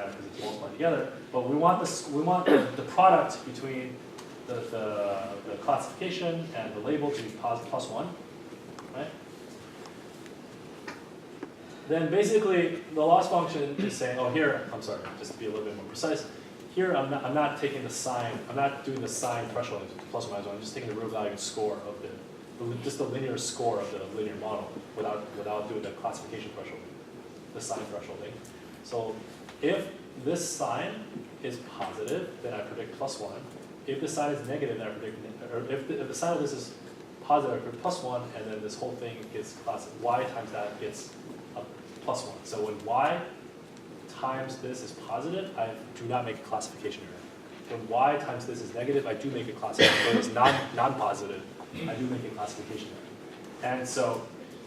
matter because it's multiplied together. But we want this. We want the product between the classification and the label to be plus 1, right? Then basically the loss function is saying, oh here, I'm sorry, just to be a little bit more precise. Here I'm not taking the sign. I'm not doing the sign threshold plus or minus 1. I'm just taking the real value score of just the linear score of the linear model without doing the classification threshold, the sign thresholding. So if this sign is positive, then I predict plus 1. If the sign is negative, then I predict, or if the sign of this is positive, I predict plus 1, and then this whole thing gets y times that gets a plus 1. So when y times this is positive, I do not make a classification error. When y times this is negative, I do make a classification error. When it's non-positive, I do make a classification error. And so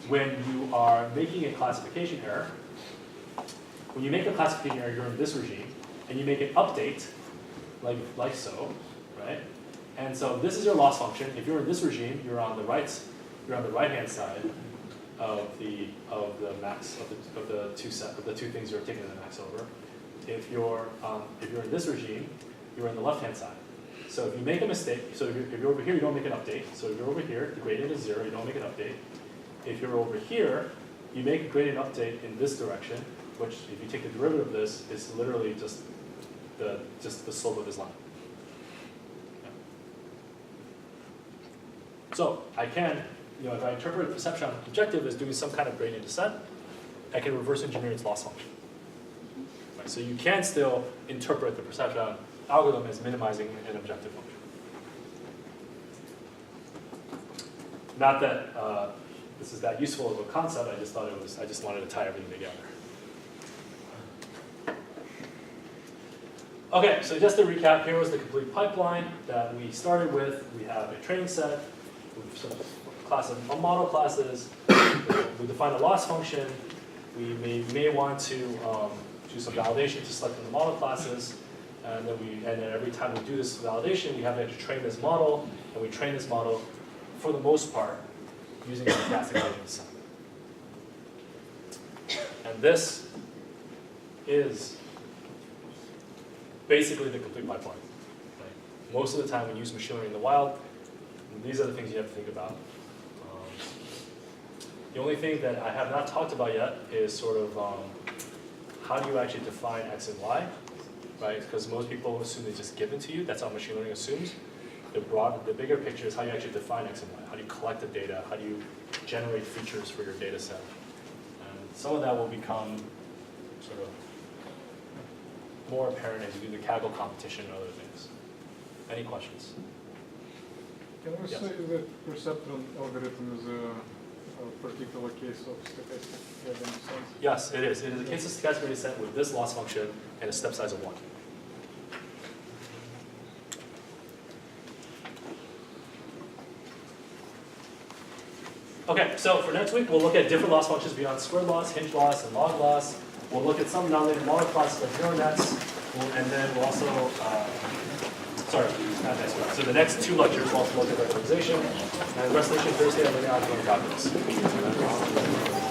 when you are making a classification error, when you make a classification error, you're in this regime, and you make an update, like so, right? And so this is your loss function. If you're in this regime, you're on the right-hand side of the max of the two things you're taking the max over. If you're in this regime, you're in the left-hand side. So if you make a mistake, so if you're over here, you don't make an update. So if you're over here, the gradient is 0, you don't make an update. If you're over here, you make a gradient update in this direction, which if you take the derivative of this, is literally just the slope of this line. Yeah. So I can, if I interpret Perceptron objective as doing some kind of gradient descent, I can reverse engineer its loss function. Right? So you can still interpret the Perceptron algorithm as minimizing an objective function. Not that this is that useful of a concept. I just thought it was. I just wanted to tie everything together. Okay, so just to recap, here was the complete pipeline that we started with. We have a training set with some class of model classes. We define a loss function. We may want to do some validation to select from the model classes. And then every time we do this validation, we have to train this model, and we train this model, for the most part, using stochastic gradient descent. And this is basically the complete pipeline. Right? Most of the time when you use machine learning in the wild, these are the things you have to think about. The only thing that I have not talked about yet is sort of how do you actually define x and y, right? Because most people assume they just given to you. That's how machine learning assumes. The bigger picture is how you actually define x and y. How do you collect the data? How do you generate features for your data set? And some of that will become sort of more apparent as you do the Kaggle competition and other things. Any questions? Can we say that Perceptron algorithm is a particular case of stochastic gradient descent? Yes, it is. It is a case of stochastic gradient descent with this loss function and a step size of 1. Okay, so for next week, we'll look at different loss functions beyond squared loss, hinge loss, and log loss. We'll look at some nonlinear model classes like neural nets, and then we'll also, sorry, not next week. So the next 2 lectures will also look at vectorization, and resolution Thursday, and linear algebra and calculus.